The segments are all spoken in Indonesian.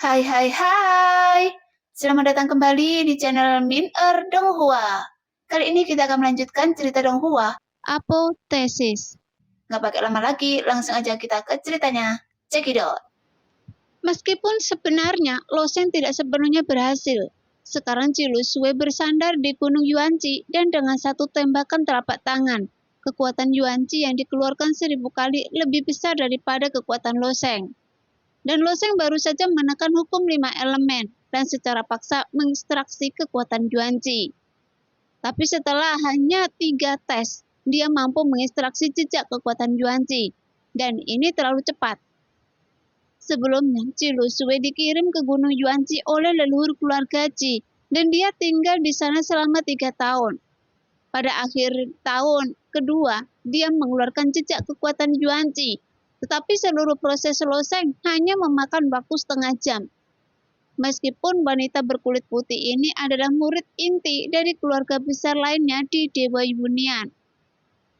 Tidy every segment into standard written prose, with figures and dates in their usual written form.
Hai hai hai, selamat datang kembali di channel Min Donghua. Kali ini kita akan melanjutkan cerita Donghua. Apotesis. Nggak pakai lama lagi, langsung aja kita ke ceritanya. Cekidot. Meskipun sebenarnya Losen tidak sepenuhnya berhasil, sekarang Cilusue bersandar di Gunung Yuanci dan dengan satu tembakan telapak tangan, kekuatan Yuanci yang dikeluarkan 1000 kali lebih besar daripada kekuatan Loseng. Dan Loseng baru saja menekan hukum 5 elemen dan secara paksa mengekstraksi kekuatan Yuanci. Tapi setelah hanya 3 tes, dia mampu mengekstraksi jejak kekuatan Yuanci. Dan ini terlalu cepat. Sebelumnya, Cilusue dikirim ke Gunung Yuanci oleh leluhur keluarga Ji, dan dia tinggal di sana selama 3 tahun. Pada akhir tahun kedua, dia mengeluarkan jejak kekuatan Yuanci, tetapi seluruh proses Loseng hanya memakan waktu setengah jam. Meskipun wanita berkulit putih ini adalah murid inti dari keluarga besar lainnya di Dewa Yunian.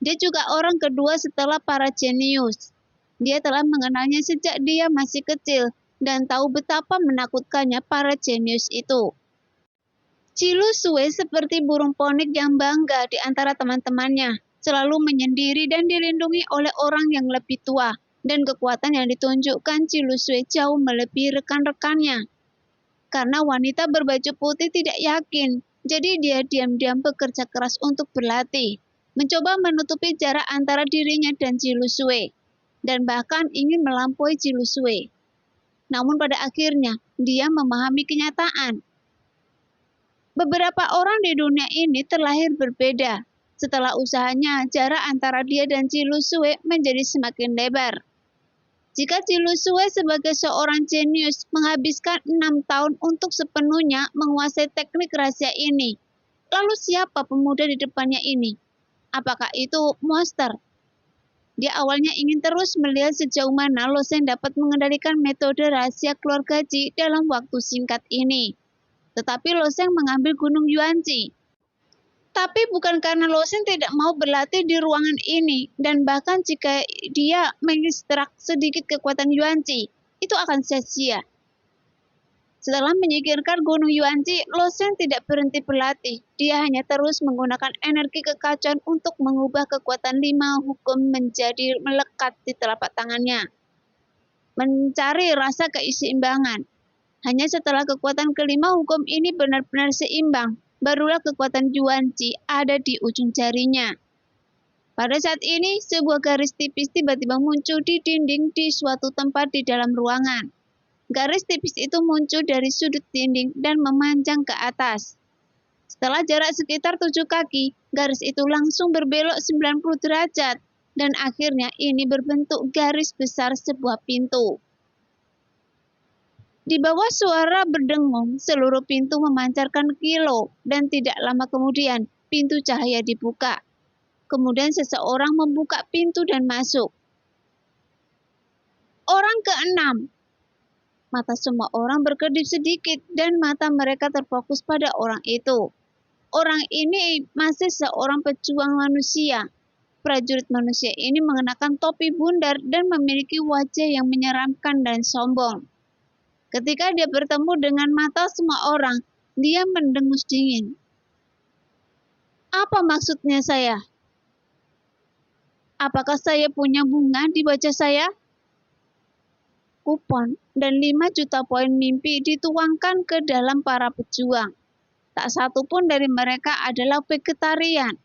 Dia juga orang kedua setelah para jenius. Dia telah mengenalnya sejak dia masih kecil dan tahu betapa menakutkannya para jenius itu. Cilusue seperti burung ponik yang bangga di antara teman-temannya, selalu menyendiri dan dilindungi oleh orang yang lebih tua, dan kekuatan yang ditunjukkan Cilusue jauh melebihi rekan-rekannya. Karena wanita berbaju putih tidak yakin, jadi dia diam-diam bekerja keras untuk berlatih, mencoba menutupi jarak antara dirinya dan Cilusue, dan bahkan ingin melampaui Cilusue. Namun pada akhirnya, dia memahami kenyataan. Beberapa orang di dunia ini terlahir berbeda. Setelah usahanya, jarak antara dia dan Cilusue menjadi semakin lebar. Jika Cilusue sebagai seorang jenius menghabiskan 6 tahun untuk sepenuhnya menguasai teknik rahasia ini, lalu siapa pemuda di depannya ini? Apakah itu monster? Dia awalnya ingin terus melihat sejauh mana Loseng dapat mengendalikan metode rahasia keluarga Ji dalam waktu singkat ini. Tetapi Loseng mengambil Gunung Yuanci. Tapi bukan karena Loseng tidak mau berlatih di ruangan ini, dan bahkan jika dia mengekstrak sedikit kekuatan Yuanci, itu akan sia-sia. Setelah menyingkirkan Gunung Yuanci, Loseng tidak berhenti berlatih. Dia hanya terus menggunakan energi kekacauan untuk mengubah kekuatan 5 hukum menjadi melekat di telapak tangannya. Mencari rasa keseimbangan. Hanya setelah kekuatan kelima hukum ini benar-benar seimbang, barulah kekuatan Yuanci ada di ujung jarinya. Pada saat ini, sebuah garis tipis tiba-tiba muncul di dinding di suatu tempat di dalam ruangan. Garis tipis itu muncul dari sudut dinding dan memanjang ke atas. Setelah jarak sekitar 7 kaki, garis itu langsung berbelok 90 derajat, dan akhirnya ini berbentuk garis besar sebuah pintu. Di bawah suara berdengung, seluruh pintu memancarkan kilau, dan tidak lama kemudian, pintu cahaya dibuka. Kemudian seseorang membuka pintu dan masuk. Orang keenam. Mata semua orang berkedip sedikit, dan mata mereka terfokus pada orang itu. Orang ini masih seorang pejuang manusia. Prajurit manusia ini mengenakan topi bundar dan memiliki wajah yang menyeramkan dan sombong. Ketika dia bertemu dengan mata semua orang, dia mendengus dingin. Apa maksudnya saya? Apakah saya punya bunga di wajah saya? Kupon dan 5 juta poin mimpi dituangkan ke dalam para pejuang. Tak satu pun dari mereka adalah vegetarian.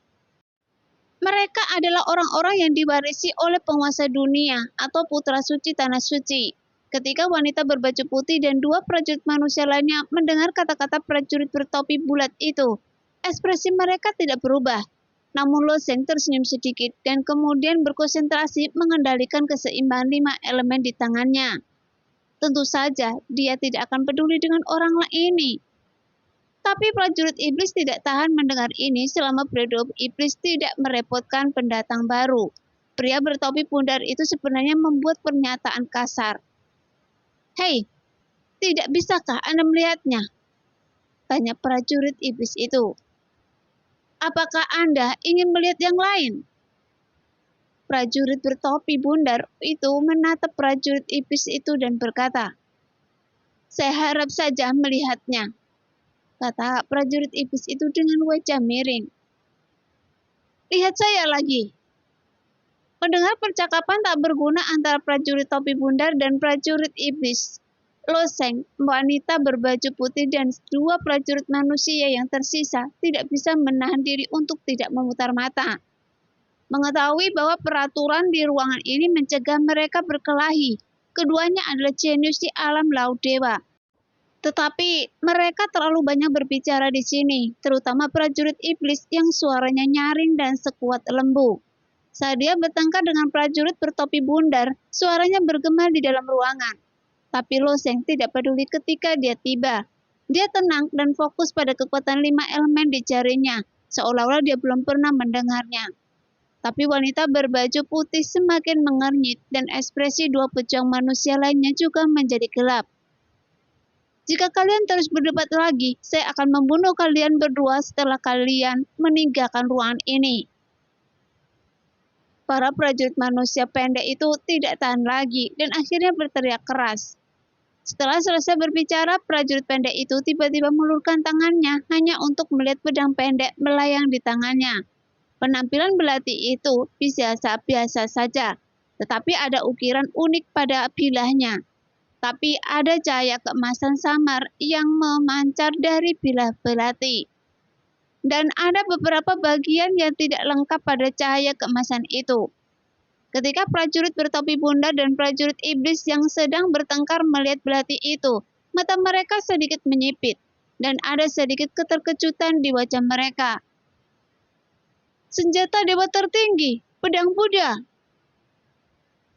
Mereka adalah orang-orang yang diwarisi oleh penguasa dunia atau putra suci tanah suci. Ketika wanita berbaju putih dan 2 prajurit manusia lainnya mendengar kata-kata prajurit bertopi bulat itu, ekspresi mereka tidak berubah. Namun Loseng tersenyum sedikit dan kemudian berkonsentrasi mengendalikan keseimbangan 5 elemen di tangannya. Tentu saja dia tidak akan peduli dengan orang lain ini. Tapi prajurit iblis tidak tahan mendengar ini selama periode iblis tidak merepotkan pendatang baru. Pria bertopi bundar itu sebenarnya membuat pernyataan kasar. Hei, tidak bisakah Anda melihatnya? Tanya prajurit iblis itu. Apakah Anda ingin melihat yang lain? Prajurit bertopi bundar itu menatap prajurit iblis itu dan berkata, Saya harap saja melihatnya, kata prajurit iblis itu dengan wajah miring. Lihat saya lagi. Mendengar percakapan tak berguna antara prajurit topi bundar dan prajurit iblis, Lo Sheng, wanita berbaju putih dan dua prajurit manusia yang tersisa tidak bisa menahan diri untuk tidak memutar mata. Mengetahui bahwa peraturan di ruangan ini mencegah mereka berkelahi. Keduanya adalah jenius di alam laut dewa. Tetapi mereka terlalu banyak berbicara di sini, terutama prajurit iblis yang suaranya nyaring dan sekuat lembu. Saat dia bertengkar dengan prajurit bertopi bundar, suaranya bergema di dalam ruangan. Tapi Lo Sheng tidak peduli ketika dia tiba. Dia tenang dan fokus pada kekuatan 5 elemen di jarinya, seolah-olah dia belum pernah mendengarnya. Tapi wanita berbaju putih semakin mengernyit dan ekspresi dua pejuang manusia lainnya juga menjadi gelap. Jika kalian terus berdebat lagi, saya akan membunuh kalian berdua setelah kalian meninggalkan ruangan ini. Para prajurit manusia pendek itu tidak tahan lagi dan akhirnya berteriak keras. Setelah selesai berbicara, prajurit pendek itu tiba-tiba mengulurkan tangannya hanya untuk melihat pedang pendek melayang di tangannya. Penampilan belati itu biasa-biasa saja, tetapi ada ukiran unik pada bilahnya. Tapi ada cahaya keemasan samar yang memancar dari bilah belati. Dan ada beberapa bagian yang tidak lengkap pada cahaya keemasan itu. Ketika prajurit bertopi bundar dan prajurit iblis yang sedang bertengkar melihat belati itu, mata mereka sedikit menyipit, dan ada sedikit keterkejutan di wajah mereka. Senjata dewa tertinggi, pedang Buddha.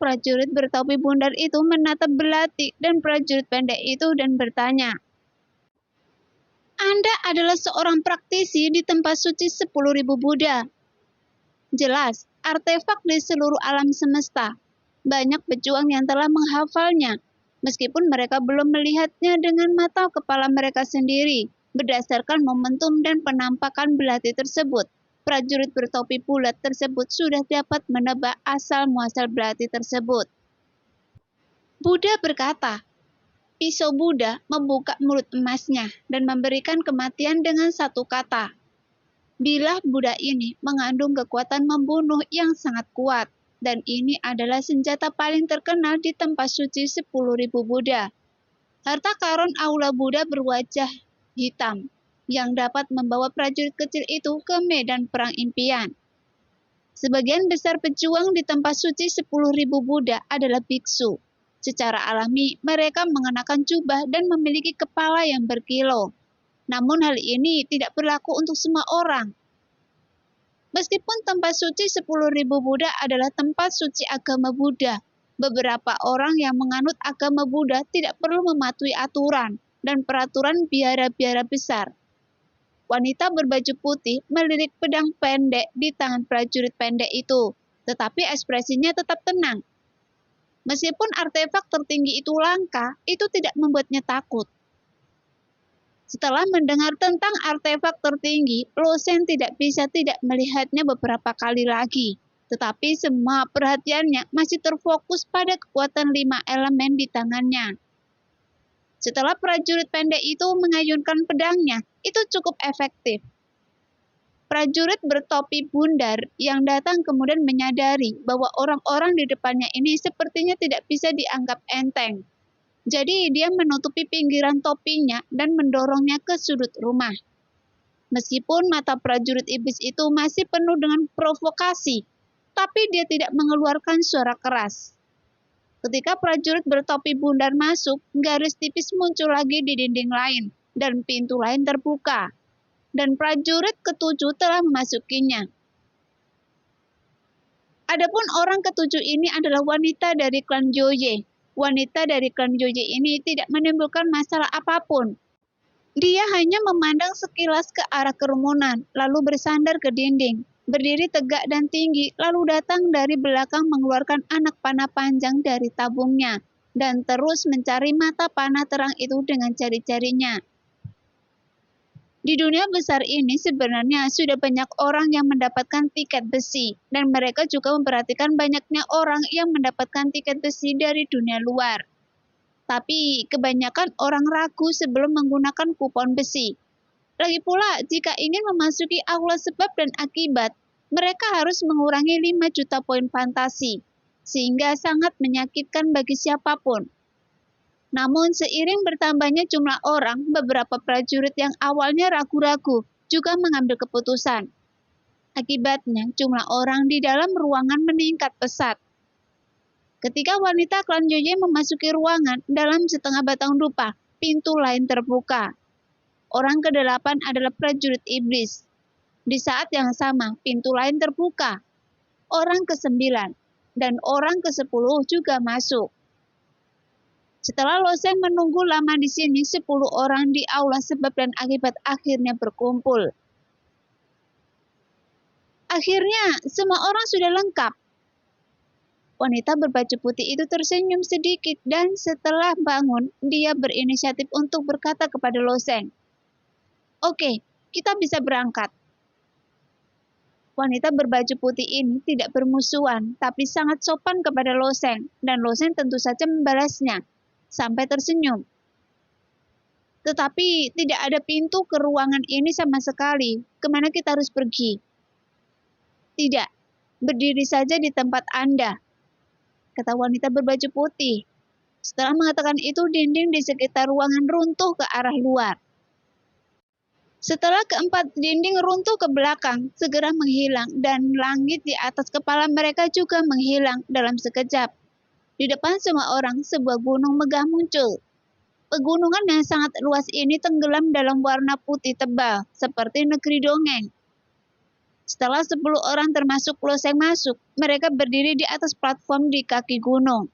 Prajurit bertopi bundar itu menatap belati dan prajurit pendek itu dan bertanya, Anda adalah seorang praktisi di tempat suci 10.000 Buddha. Jelas, artefak di seluruh alam semesta. Banyak pejuang yang telah menghafalnya, meskipun mereka belum melihatnya dengan mata kepala mereka sendiri, berdasarkan momentum dan penampakan belati tersebut. Prajurit bertopi bulat tersebut sudah dapat menebak asal-muasal belati tersebut. Buddha berkata, pisau Buddha membuka mulut emasnya dan memberikan kematian dengan satu kata. Bilah Buddha ini mengandung kekuatan membunuh yang sangat kuat, dan ini adalah senjata paling terkenal di tempat suci 10.000 Buddha. Harta karun aula Buddha berwajah hitam, yang dapat membawa prajurit kecil itu ke medan perang impian. Sebagian besar pejuang di tempat suci 10.000 Buddha adalah biksu. Secara alami, mereka mengenakan jubah dan memiliki kepala yang berkilau. Namun hal ini tidak berlaku untuk semua orang. Meskipun tempat suci 10.000 Buddha adalah tempat suci agama Buddha, beberapa orang yang menganut agama Buddha tidak perlu mematuhi aturan dan peraturan biara-biara besar. Wanita berbaju putih melirik pedang pendek di tangan prajurit pendek itu, tetapi ekspresinya tetap tenang. Meskipun artefak tertinggi itu langka, itu tidak membuatnya takut. Setelah mendengar tentang artefak tertinggi, Lo Sheng tidak bisa tidak melihatnya beberapa kali lagi. Tetapi semua perhatiannya masih terfokus pada kekuatan 5 elemen di tangannya. Setelah prajurit pendek itu mengayunkan pedangnya, itu cukup efektif. Prajurit bertopi bundar yang datang kemudian menyadari bahwa orang-orang di depannya ini sepertinya tidak bisa dianggap enteng. Jadi dia menutupi pinggiran topinya dan mendorongnya ke sudut rumah. Meskipun mata prajurit iblis itu masih penuh dengan provokasi, tapi dia tidak mengeluarkan suara keras. Ketika prajurit bertopi bundar masuk, garis tipis muncul lagi di dinding lain, dan pintu lain terbuka. Dan prajurit ketujuh telah memasukinya. Adapun orang ketujuh ini adalah wanita dari klan Joye. Wanita dari klan Joye ini tidak menimbulkan masalah apapun. Dia hanya memandang sekilas ke arah kerumunan, lalu bersandar ke dinding. Berdiri tegak dan tinggi, lalu datang dari belakang mengeluarkan anak panah panjang dari tabungnya, dan terus mencari mata panah terang itu dengan jari-jarinya. Di dunia besar ini sebenarnya sudah banyak orang yang mendapatkan tiket besi, dan mereka juga memperhatikan banyaknya orang yang mendapatkan tiket besi dari dunia luar. Tapi kebanyakan orang ragu sebelum menggunakan kupon besi. Lagi pula, jika ingin memasuki aula sebab dan akibat, mereka harus mengurangi 5 juta poin fantasi, sehingga sangat menyakitkan bagi siapapun. Namun seiring bertambahnya jumlah orang, beberapa prajurit yang awalnya ragu-ragu juga mengambil keputusan. Akibatnya, jumlah orang di dalam ruangan meningkat pesat. Ketika wanita klan Yoye memasuki ruangan dalam setengah batang dupa, pintu lain terbuka. Orang ke-8 adalah prajurit iblis. Di saat yang sama, pintu lain terbuka. Orang ke-9 dan orang ke-10 juga masuk. Setelah Loseng menunggu lama di sini, 10 orang di aula sebab dan akibat akhirnya berkumpul. Akhirnya, semua orang sudah lengkap. Wanita berbaju putih itu tersenyum sedikit dan setelah bangun, dia berinisiatif untuk berkata kepada Loseng, "Oke, kita bisa berangkat." Wanita berbaju putih ini tidak bermusuhan, tapi sangat sopan kepada Loseng, dan Loseng tentu saja membalasnya, sampai tersenyum. Tetapi tidak ada pintu ke ruangan ini sama sekali. Kemana kita harus pergi? Tidak, berdiri saja di tempat Anda, kata wanita berbaju putih. Setelah mengatakan itu, dinding di sekitar ruangan runtuh ke arah luar. Setelah keempat dinding runtuh ke belakang, segera menghilang, dan langit di atas kepala mereka juga menghilang dalam sekejap. Di depan semua orang, sebuah gunung megah muncul. Pegunungan yang sangat luas ini tenggelam dalam warna putih tebal, seperti negeri dongeng. Setelah 10 orang termasuk Loseng masuk, mereka berdiri di atas platform di kaki gunung.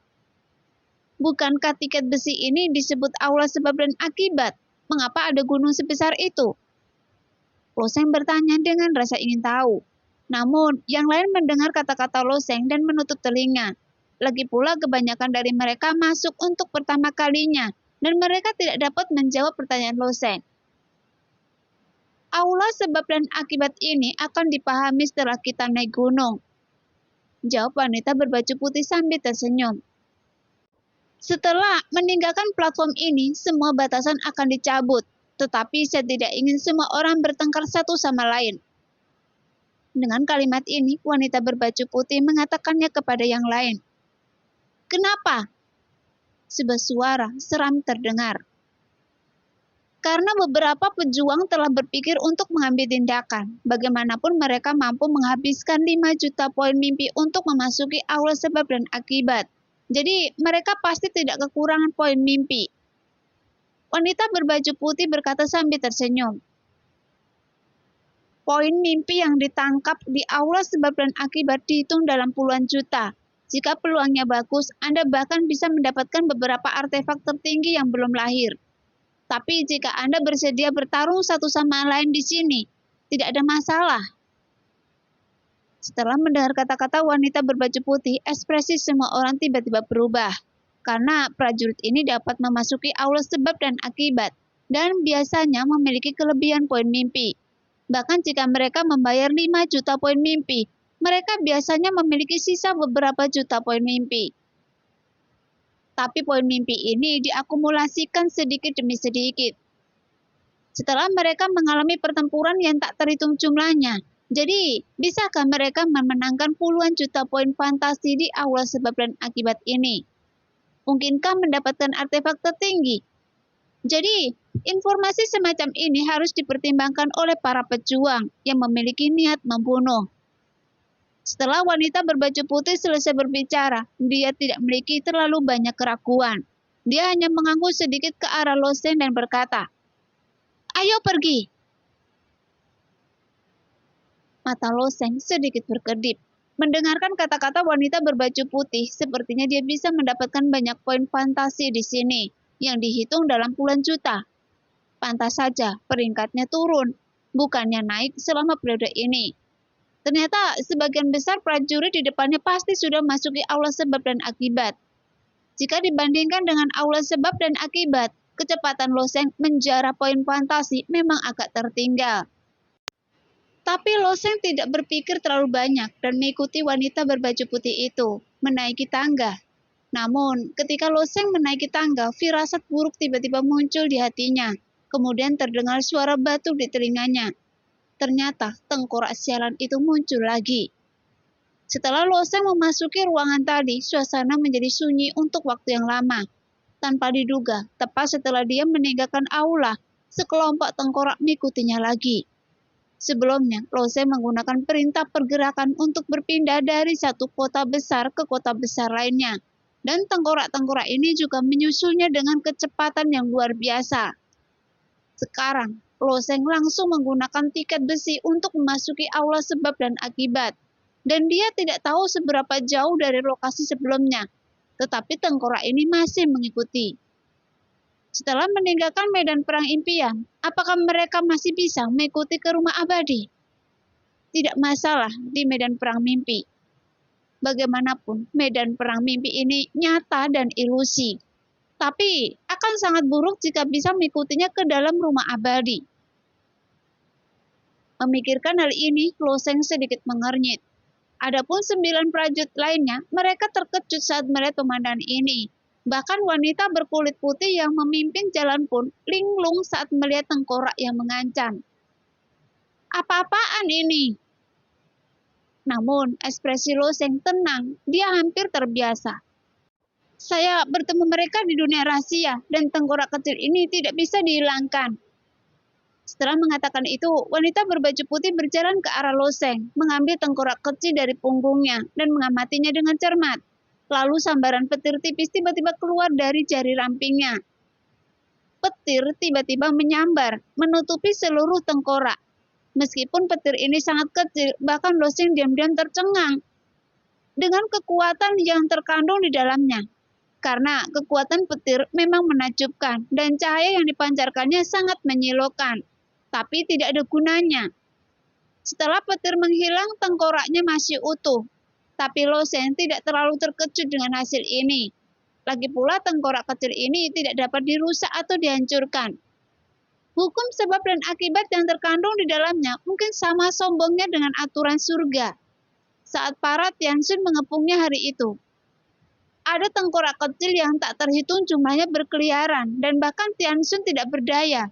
Bukankah tiket besi ini disebut aula sebab dan akibat? Mengapa ada gunung sebesar itu? Loseng bertanya dengan rasa ingin tahu. Namun, yang lain mendengar kata-kata Loseng dan menutup telinga. Lagi pula kebanyakan dari mereka masuk untuk pertama kalinya, dan mereka tidak dapat menjawab pertanyaan Loseng. Aula sebab dan akibat ini akan dipahami setelah kita naik gunung, jawab wanita berbaju putih sambil tersenyum. Setelah meninggalkan platform ini, semua batasan akan dicabut, tetapi saya tidak ingin semua orang bertengkar satu sama lain. Dengan kalimat ini, wanita berbaju putih mengatakannya kepada yang lain. Kenapa? Sebuah suara seram terdengar. Karena beberapa pejuang telah berpikir untuk mengambil tindakan. Bagaimanapun mereka mampu menghabiskan 5 juta poin mimpi untuk memasuki aula sebab dan akibat. Jadi mereka pasti tidak kekurangan poin mimpi. Wanita berbaju putih berkata sambil tersenyum. Poin mimpi yang ditangkap di aula sebab dan akibat dihitung dalam puluhan juta. Jika peluangnya bagus, Anda bahkan bisa mendapatkan beberapa artefak tertinggi yang belum lahir. Tapi jika Anda bersedia bertarung satu sama lain di sini, tidak ada masalah. Setelah mendengar kata-kata wanita berbaju putih, ekspresi semua orang tiba-tiba berubah. Karena prajurit ini dapat memasuki aula sebab dan akibat, dan biasanya memiliki kelebihan poin mimpi. Bahkan jika mereka membayar 5 juta poin mimpi, mereka biasanya memiliki sisa beberapa juta poin mimpi. Tapi poin mimpi ini diakumulasikan sedikit demi sedikit. Setelah mereka mengalami pertempuran yang tak terhitung jumlahnya, jadi bisakah mereka memenangkan puluhan juta poin fantasi di aula sebab dan akibat ini? Mungkinkah mendapatkan artefak tertinggi? Jadi, informasi semacam ini harus dipertimbangkan oleh para pejuang yang memiliki niat membunuh. Setelah wanita berbaju putih selesai berbicara, dia tidak memiliki terlalu banyak keraguan. Dia hanya mengangguk sedikit ke arah Loseng dan berkata, "Ayo pergi." Mata Loseng sedikit berkedip. Mendengarkan kata-kata wanita berbaju putih, sepertinya dia bisa mendapatkan banyak poin fantasi di sini, yang dihitung dalam puluhan juta. Pantas saja peringkatnya turun, bukannya naik selama periode ini. Ternyata sebagian besar prajurit di depannya pasti sudah masuki aula sebab dan akibat. Jika dibandingkan dengan aula sebab dan akibat, kecepatan Loseng menjarah poin fantasi memang agak tertinggal. Tapi Loseng tidak berpikir terlalu banyak dan mengikuti wanita berbaju putih itu, menaiki tangga. Namun, ketika Lo Sheng menaiki tangga, firasat buruk tiba-tiba muncul di hatinya. Kemudian terdengar suara batu di telinganya. Ternyata tengkorak sialan itu muncul lagi. Setelah Lo Sheng memasuki ruangan tadi, suasana menjadi sunyi untuk waktu yang lama. Tanpa diduga, tepat setelah dia meninggalkan aula, sekelompok tengkorak mengikutinya lagi. Sebelumnya, Lo Sheng menggunakan perintah pergerakan untuk berpindah dari satu kota besar ke kota besar lainnya. Dan tengkorak-tengkorak ini juga menyusulnya dengan kecepatan yang luar biasa. Sekarang, Lo Sheng langsung menggunakan tiket besi untuk memasuki aula sebab dan akibat. Dan dia tidak tahu seberapa jauh dari lokasi sebelumnya, tetapi tengkorak ini masih mengikuti. Setelah meninggalkan medan perang impian, apakah mereka masih bisa mengikuti ke rumah abadi? Tidak masalah di medan perang mimpi. Bagaimanapun, medan perang mimpi ini nyata dan ilusi. Tapi akan sangat buruk jika bisa mengikutinya ke dalam rumah abadi. Memikirkan hal ini, Lo Sheng sedikit mengernyit. Adapun 9 prajurit lainnya, mereka terkejut saat melihat pemandangan ini. Bahkan wanita berkulit putih yang memimpin jalan pun linglung saat melihat tengkorak yang mengancam. Apa-apaan ini? Namun, ekspresi Lo Sheng tenang, dia hampir terbiasa. Saya bertemu mereka di dunia rahasia, dan tengkorak kecil ini tidak bisa dihilangkan. Setelah mengatakan itu, wanita berbaju putih berjalan ke arah Lo Sheng, mengambil tengkorak kecil dari punggungnya, dan mengamatinya dengan cermat. Lalu sambaran petir tipis tiba-tiba keluar dari jari rampingnya. Petir tiba-tiba menyambar, menutupi seluruh tengkorak. Meskipun petir ini sangat kecil, bahkan Lo Sheng diam-diam tercengang dengan kekuatan yang terkandung di dalamnya. Karena kekuatan petir memang menakjubkan dan cahaya yang dipancarkannya sangat menyilaukan, tapi tidak ada gunanya. Setelah petir menghilang, tengkoraknya masih utuh, tapi Lo Sheng tidak terlalu terkejut dengan hasil ini. Lagi pula tengkorak kecil ini tidak dapat dirusak atau dihancurkan. Hukum sebab dan akibat yang terkandung di dalamnya mungkin sama sombongnya dengan aturan surga. Saat para Tianxun mengepungnya hari itu, ada tengkorak kecil yang tak terhitung jumlahnya berkeliaran dan bahkan Tianxun tidak berdaya.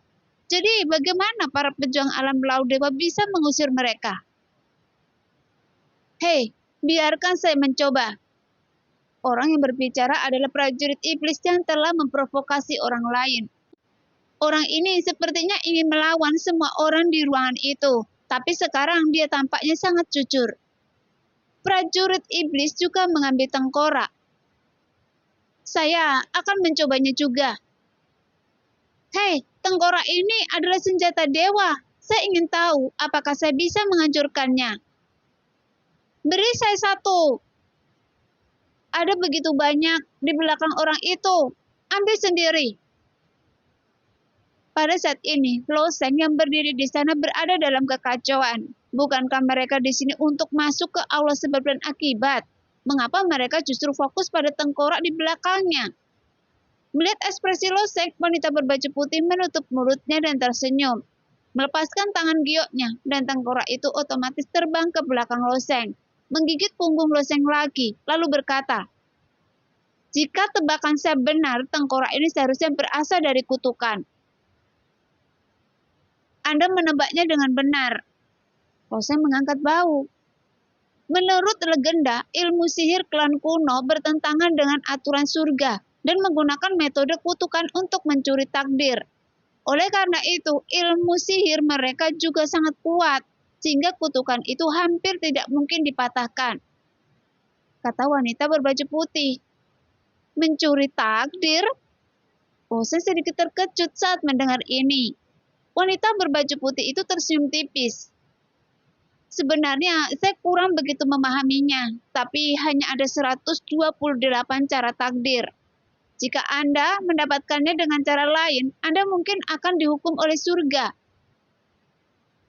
Jadi bagaimana para pejuang alam laut dewa bisa mengusir mereka? Hei, biarkan saya mencoba. Orang yang berbicara adalah prajurit iblis yang telah memprovokasi orang lain. Orang ini sepertinya ingin melawan semua orang di ruangan itu, tapi sekarang dia tampaknya sangat jujur. Prajurit iblis juga mengambil tengkorak. Saya akan mencobanya juga. Hei, tengkorak ini adalah senjata dewa. Saya ingin tahu apakah saya bisa menghancurkannya. Beri saya satu. Ada begitu banyak di belakang orang itu. Ambil sendiri. Pada saat ini, Lo Sheng yang berdiri di sana berada dalam kekacauan. Bukankah mereka di sini untuk masuk ke aula sebab dan akibat? Mengapa mereka justru fokus pada tengkorak di belakangnya? Melihat ekspresi Lo Sheng, wanita berbaju putih menutup mulutnya dan tersenyum. Melepaskan tangan gioknya, dan tengkorak itu otomatis terbang ke belakang Lo Sheng, menggigit punggung Lo Sheng lagi, lalu berkata, "Jika tebakan saya benar, tengkorak ini seharusnya berasal dari kutukan. Anda menebaknya dengan benar." Lo Sheng mengangkat bahu. Menurut legenda, ilmu sihir klan kuno bertentangan dengan aturan surga dan menggunakan metode kutukan untuk mencuri takdir. Oleh karena itu, ilmu sihir mereka juga sangat kuat, sehingga kutukan itu hampir tidak mungkin dipatahkan. Kata wanita berbaju putih. Mencuri takdir? Lo Sheng sedikit terkejut saat mendengar ini. Wanita berbaju putih itu tersenyum tipis. Sebenarnya saya kurang begitu memahaminya, tapi hanya ada 128 cara takdir. Jika Anda mendapatkannya dengan cara lain, Anda mungkin akan dihukum oleh surga.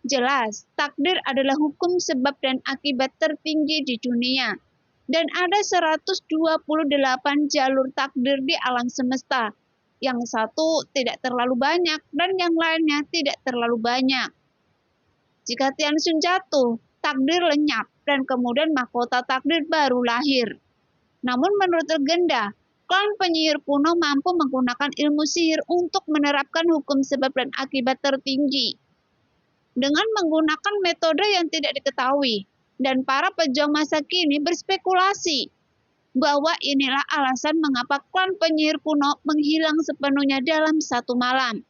Jelas, takdir adalah hukum sebab dan akibat tertinggi di dunia. Dan ada 128 jalur takdir di alam semesta. Yang satu tidak terlalu banyak dan yang lainnya tidak terlalu banyak. Jika Tianxun jatuh, takdir lenyap dan kemudian mahkota takdir baru lahir. Namun menurut legenda, klan penyihir kuno mampu menggunakan ilmu sihir untuk menerapkan hukum sebab dan akibat tertinggi dengan menggunakan metode yang tidak diketahui, dan para pejuang masa kini berspekulasi bahwa inilah alasan mengapa klan penyihir kuno menghilang sepenuhnya dalam satu malam.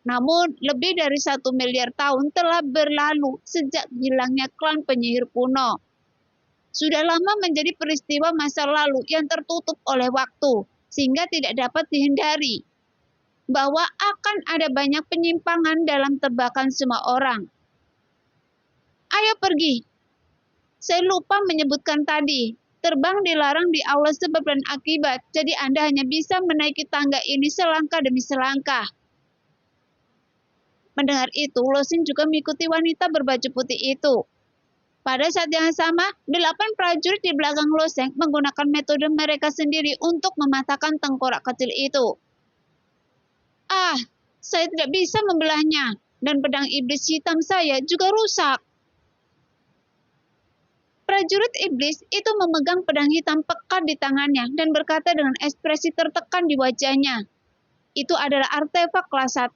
Namun, lebih dari 1 miliar tahun telah berlalu sejak hilangnya klan penyihir kuno. Sudah lama menjadi peristiwa masa lalu yang tertutup oleh waktu, sehingga tidak dapat dihindari. Bahwa akan ada banyak penyimpangan dalam tebakan semua orang. Ayo pergi. Saya lupa menyebutkan tadi, terbang dilarang di aula sebab dan akibat, jadi Anda hanya bisa menaiki tangga ini selangkah demi selangkah. Mendengar itu, Losin juga mengikuti wanita berbaju putih itu. Pada saat yang sama, 8 prajurit di belakang Loseng menggunakan metode mereka sendiri untuk mematahkan tengkorak kecil itu. Saya tidak bisa membelahnya, dan pedang iblis hitam saya juga rusak. Prajurit iblis itu memegang pedang hitam pekat di tangannya dan berkata dengan ekspresi tertekan di wajahnya. Itu adalah artefak kelas 1.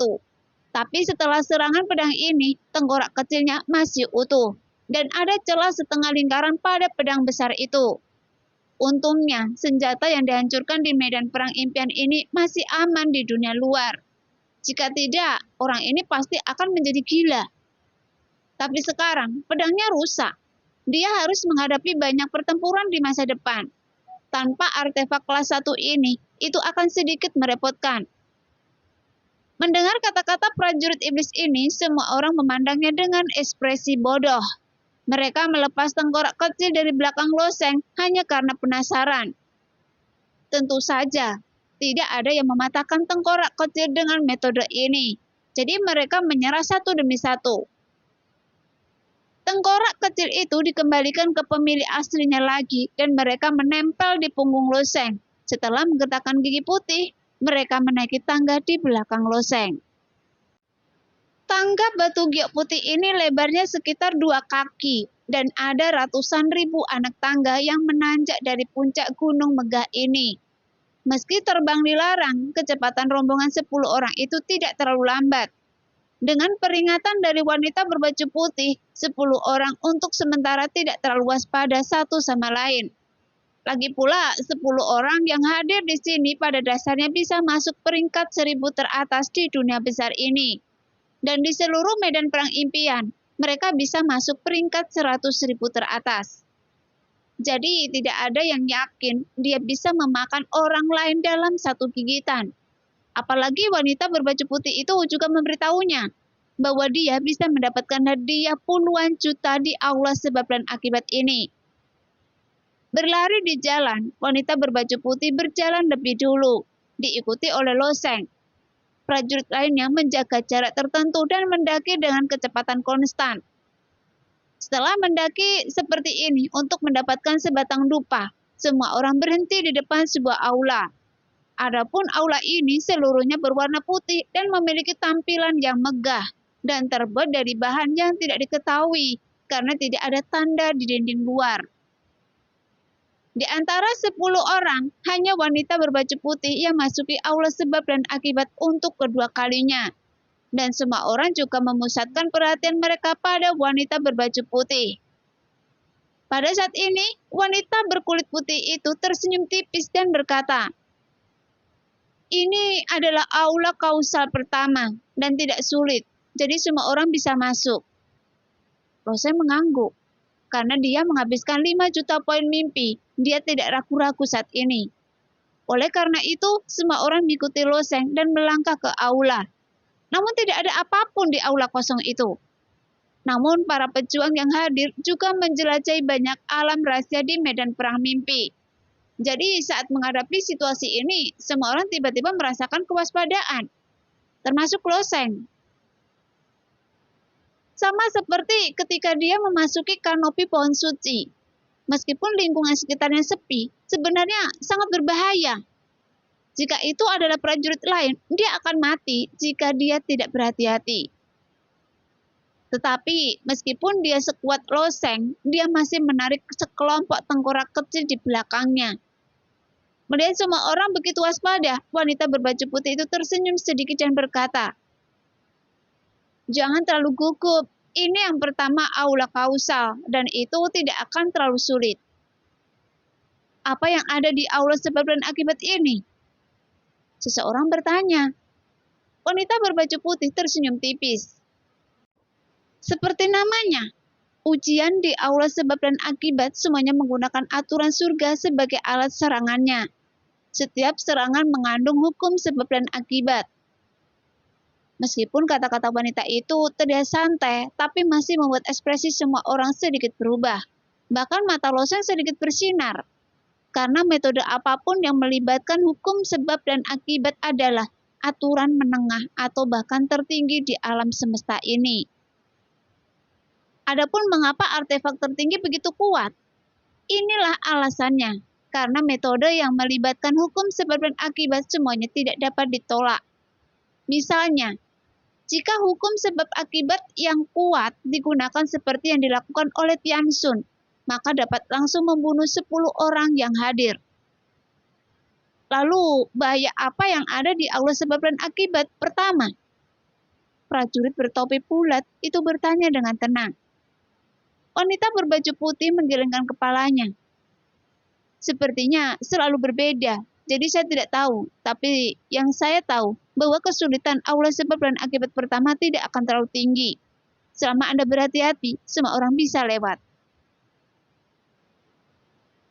Tapi setelah serangan pedang ini, tengkorak kecilnya masih utuh. Dan ada celah setengah lingkaran pada pedang besar itu. Untungnya, senjata yang dihancurkan di medan perang impian ini masih aman di dunia luar. Jika tidak, orang ini pasti akan menjadi gila. Tapi sekarang, pedangnya rusak. Dia harus menghadapi banyak pertempuran di masa depan. Tanpa artefak kelas 1 ini, itu akan sedikit merepotkan. Mendengar kata-kata prajurit iblis ini, semua orang memandangnya dengan ekspresi bodoh. Mereka melepas tengkorak kecil dari belakang Loseng hanya karena penasaran. Tentu saja, tidak ada yang mematahkan tengkorak kecil dengan metode ini. Jadi mereka menyerah satu demi satu. Tengkorak kecil itu dikembalikan ke pemilik aslinya lagi dan mereka menempel di punggung Loseng. Setelah menggetakkan gigi putih, mereka menaiki tangga di belakang Loseng. Tangga batu giok putih ini lebarnya sekitar 2 kaki dan ada ratusan ribu anak tangga yang menanjak dari puncak gunung megah ini. Meski terbang dilarang, kecepatan rombongan 10 orang itu tidak terlalu lambat. Dengan peringatan dari wanita berbaju putih, 10 orang untuk sementara tidak terlalu waspada satu sama lain. Lagi pula, 10 orang yang hadir di sini pada dasarnya bisa masuk peringkat 1000 teratas di dunia besar ini. Dan di seluruh medan perang impian, mereka bisa masuk peringkat 100.000 teratas. Jadi tidak ada yang yakin dia bisa memakan orang lain dalam satu gigitan. Apalagi wanita berbaju putih itu juga memberitahunya bahwa dia bisa mendapatkan hadiah puluhan juta di aula sebab dan akibat ini. Berlari di jalan, wanita berbaju putih berjalan lebih dulu, diikuti oleh Loseng. Prajurit lainnya menjaga jarak tertentu dan mendaki dengan kecepatan konstan. Setelah mendaki seperti ini untuk mendapatkan sebatang dupa, semua orang berhenti di depan sebuah aula. Adapun aula ini seluruhnya berwarna putih dan memiliki tampilan yang megah dan terbuat dari bahan yang tidak diketahui karena tidak ada tanda di dinding luar. Di antara 10 orang, hanya wanita berbaju putih yang masuki aula sebab dan akibat untuk kedua kalinya. Dan semua orang juga memusatkan perhatian mereka pada wanita berbaju putih. Pada saat ini, wanita berkulit putih itu tersenyum tipis dan berkata, "Ini adalah aula kausal pertama dan tidak sulit, jadi semua orang bisa masuk." Loseng mengangguk, karena dia menghabiskan 5 juta poin mimpi, dia tidak ragu-ragu saat ini. Oleh karena itu, semua orang mengikuti Loseng dan melangkah ke aula. Namun tidak ada apapun di aula kosong itu. Namun para pejuang yang hadir juga menjelajahi banyak alam rahasia di medan perang mimpi. Jadi saat menghadapi situasi ini, semua orang tiba-tiba merasakan kewaspadaan, termasuk Loseng. Sama seperti ketika dia memasuki kanopi pohon suci. Meskipun lingkungan sekitarnya sepi, sebenarnya sangat berbahaya. Jika itu adalah prajurit lain, dia akan mati jika dia tidak berhati-hati. Tetapi meskipun dia sekuat loseng, dia masih menarik sekelompok tengkorak kecil di belakangnya. Melihat semua orang begitu waspada, wanita berbaju putih itu tersenyum sedikit dan berkata, "Jangan terlalu gugup. Ini yang pertama aula kausal, dan itu tidak akan terlalu sulit." "Apa yang ada di aula sebab dan akibat ini?" seseorang bertanya. Wanita berbaju putih tersenyum tipis. Seperti namanya, ujian di aula sebab dan akibat semuanya menggunakan aturan surga sebagai alat serangannya. Setiap serangan mengandung hukum sebab dan akibat. Meskipun kata-kata wanita itu terlihat santai, tapi masih membuat ekspresi semua orang sedikit berubah. Bahkan mata Loseng sedikit bersinar. Karena metode apapun yang melibatkan hukum sebab dan akibat adalah aturan menengah atau bahkan tertinggi di alam semesta ini. Adapun mengapa artefak tertinggi begitu kuat? Inilah alasannya. Karena metode yang melibatkan hukum sebab dan akibat semuanya tidak dapat ditolak. Misalnya, jika hukum sebab akibat yang kuat digunakan seperti yang dilakukan oleh Tian Sun, maka dapat langsung membunuh 10 orang yang hadir. Lalu, bahaya apa yang ada di aula sebab dan akibat? Pertama, prajurit bertopi bulat itu bertanya dengan tenang. Wanita berbaju putih menggelengkan kepalanya. Sepertinya selalu berbeda, jadi saya tidak tahu. Tapi yang saya tahu, bahwa kesulitan aula sebab dan akibat pertama tidak akan terlalu tinggi. Selama Anda berhati-hati, semua orang bisa lewat.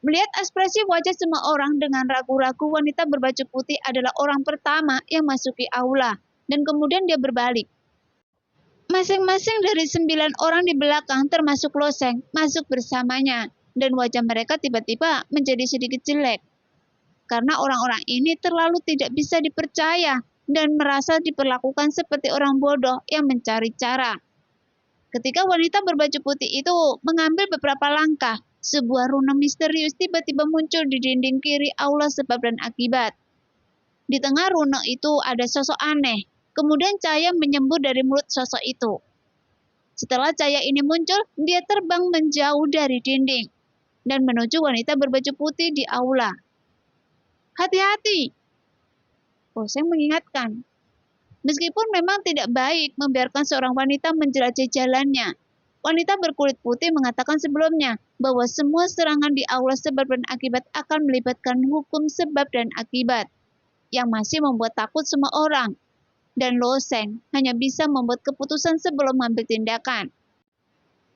Melihat ekspresi wajah semua orang dengan ragu-ragu, wanita berbaju putih adalah orang pertama yang masuki aula, dan kemudian dia berbalik. Masing-masing dari 9 orang di belakang termasuk Loseng masuk bersamanya, dan wajah mereka tiba-tiba menjadi sedikit jelek. Karena orang-orang ini terlalu tidak bisa dipercaya dan merasa diperlakukan seperti orang bodoh yang mencari cara. Ketika wanita berbaju putih itu mengambil beberapa langkah, sebuah runa misterius tiba-tiba muncul di dinding kiri aula sebab dan akibat. Di tengah runa itu ada sosok aneh. Kemudian cahaya menyembur dari mulut sosok itu. Setelah cahaya ini muncul, dia terbang menjauh dari dinding dan menuju wanita berbaju putih di aula. "Hati-hati," Loseng mengingatkan. Meskipun memang tidak baik membiarkan seorang wanita menjelajahi jalannya, wanita berkulit putih mengatakan sebelumnya bahwa semua serangan di aula sebab dan akibat akan melibatkan hukum sebab dan akibat, yang masih membuat takut semua orang. Dan Loseng hanya bisa membuat keputusan sebelum mengambil tindakan.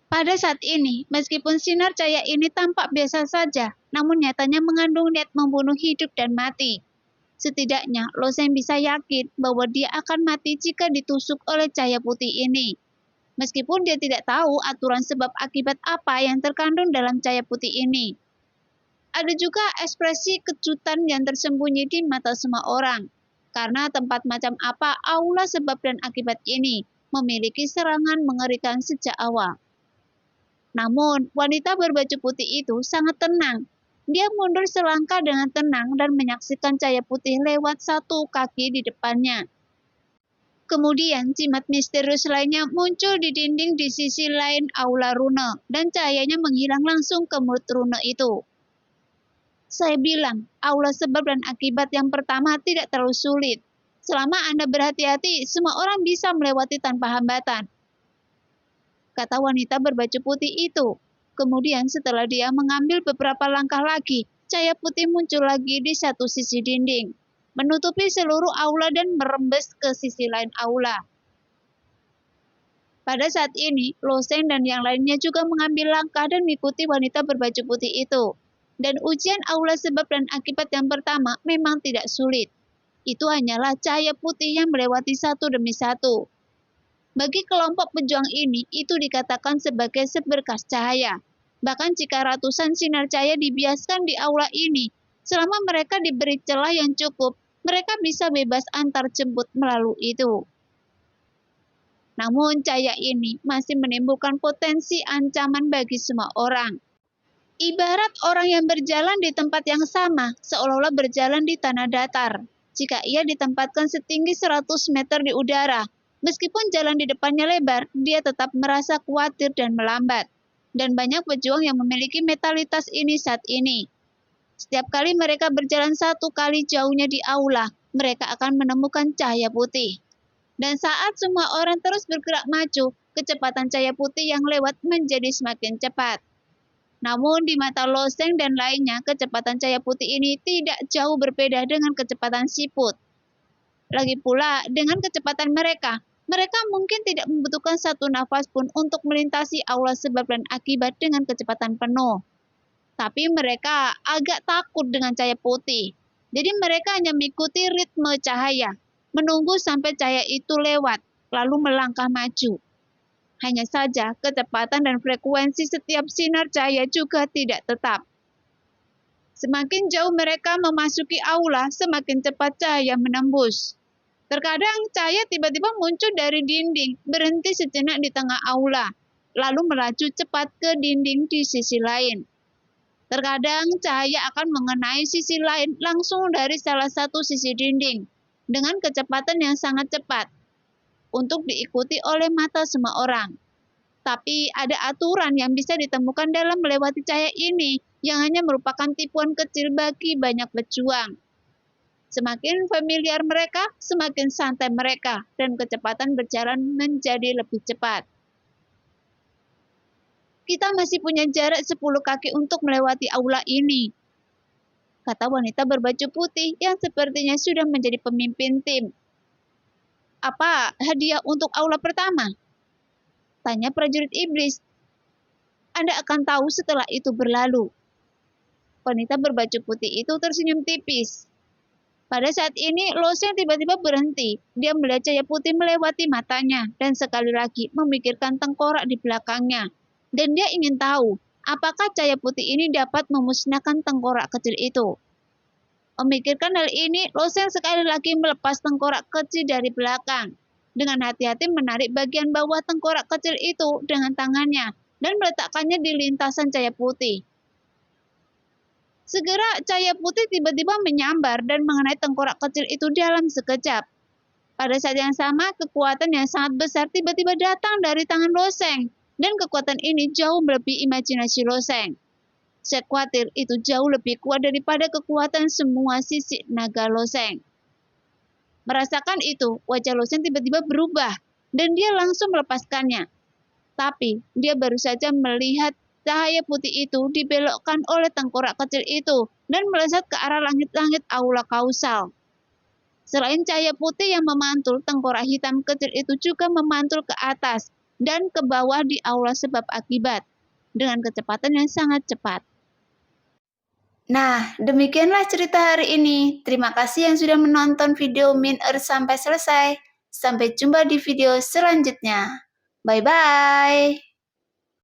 Pada saat ini, meskipun sinar cahaya ini tampak biasa saja, namun nyatanya mengandung niat membunuh hidup dan mati. Setidaknya, Loseng bisa yakin bahwa dia akan mati jika ditusuk oleh cahaya putih ini. Meskipun dia tidak tahu aturan sebab akibat apa yang terkandung dalam cahaya putih ini. Ada juga ekspresi kejutan yang tersembunyi di mata semua orang. Karena tempat macam apa aula sebab dan akibat ini memiliki serangan mengerikan sejak awal. Namun, wanita berbaju putih itu sangat tenang. Dia mundur selangkah dengan tenang dan menyaksikan cahaya putih lewat satu kaki di depannya. Kemudian, jimat misterius lainnya muncul di dinding di sisi lain aula rune, dan cahayanya menghilang langsung ke mulut rune itu. Saya bilang, aula sebab dan akibat yang pertama tidak terlalu sulit. Selama Anda berhati-hati, semua orang bisa melewati tanpa hambatan, kata wanita berbaju putih itu. Kemudian setelah dia mengambil beberapa langkah lagi, cahaya putih muncul lagi di satu sisi dinding, menutupi seluruh aula dan merembes ke sisi lain aula. Pada saat ini, Loseng dan yang lainnya juga mengambil langkah dan mengikuti wanita berbaju putih itu. Dan ujian aula sebab dan akibat yang pertama memang tidak sulit. Itu hanyalah cahaya putih yang melewati satu demi satu. Bagi kelompok pejuang ini, itu dikatakan sebagai seberkas cahaya. Bahkan jika ratusan sinar cahaya dibiaskan di aula ini, selama mereka diberi celah yang cukup, mereka bisa bebas antar jemput melalui itu. Namun cahaya ini masih menimbulkan potensi ancaman bagi semua orang. Ibarat orang yang berjalan di tempat yang sama, seolah-olah berjalan di tanah datar. Jika ia ditempatkan setinggi 100 meter di udara, Meskipun jalan di depannya lebar, dia tetap merasa khawatir dan melambat. Dan banyak pejuang yang memiliki mentalitas ini saat ini. Setiap kali mereka berjalan 1 kali jauhnya di aula, mereka akan menemukan cahaya putih. Dan saat semua orang terus bergerak maju, kecepatan cahaya putih yang lewat menjadi semakin cepat. Namun di mata Loseng dan lainnya, kecepatan cahaya putih ini tidak jauh berbeda dengan kecepatan siput. Lagi pula, dengan kecepatan mereka mungkin tidak membutuhkan 1 nafas pun untuk melintasi aula sebab dan akibat dengan kecepatan penuh. Tapi mereka agak takut dengan cahaya putih. Jadi mereka hanya mengikuti ritme cahaya, menunggu sampai cahaya itu lewat, lalu melangkah maju. Hanya saja kecepatan dan frekuensi setiap sinar cahaya juga tidak tetap. Semakin jauh mereka memasuki aula, semakin cepat cahaya menembus. Terkadang cahaya tiba-tiba muncul dari dinding, berhenti sejenak di tengah aula, lalu melaju cepat ke dinding di sisi lain. Terkadang cahaya akan mengenai sisi lain langsung dari salah satu sisi dinding, dengan kecepatan yang sangat cepat, untuk diikuti oleh mata semua orang. Tapi ada aturan yang bisa ditemukan dalam melewati cahaya ini, yang hanya merupakan tipuan kecil bagi banyak pejuang. Semakin familiar mereka, semakin santai mereka, dan kecepatan berjalan menjadi lebih cepat. Kita masih punya jarak 10 kaki untuk melewati aula ini, kata wanita berbaju putih yang sepertinya sudah menjadi pemimpin tim. Apa hadiah untuk aula pertama? Tanya prajurit iblis. Anda akan tahu setelah itu berlalu. Wanita berbaju putih itu tersenyum tipis. Pada saat ini, Loseng tiba-tiba berhenti. Dia melihat cahaya putih melewati matanya dan sekali lagi memikirkan tengkorak di belakangnya. Dan dia ingin tahu, apakah cahaya putih ini dapat memusnahkan tengkorak kecil itu. Memikirkan hal ini, Loseng sekali lagi melepas tengkorak kecil dari belakang. Dengan hati-hati menarik bagian bawah tengkorak kecil itu dengan tangannya dan meletakkannya di lintasan cahaya putih. Segera cahaya putih tiba-tiba menyambar dan mengenai tengkorak kecil itu dalam sekejap. Pada saat yang sama, kekuatan yang sangat besar tiba-tiba datang dari tangan Loseng, dan kekuatan ini jauh melebihi imajinasi Loseng. Saya khawatir itu jauh lebih kuat daripada kekuatan semua sisik naga Loseng. Merasakan itu, wajah Loseng tiba-tiba berubah, dan dia langsung melepaskannya. Tapi, dia baru saja melihat cahaya putih itu dibelokkan oleh tengkorak kecil itu dan melesat ke arah langit-langit aula kausal. Selain cahaya putih yang memantul, tengkorak hitam kecil itu juga memantul ke atas dan ke bawah di aula sebab akibat, dengan kecepatan yang sangat cepat. Nah, demikianlah cerita hari ini. Terima kasih yang sudah menonton video Min Earth sampai selesai. Sampai jumpa di video selanjutnya. Bye-bye.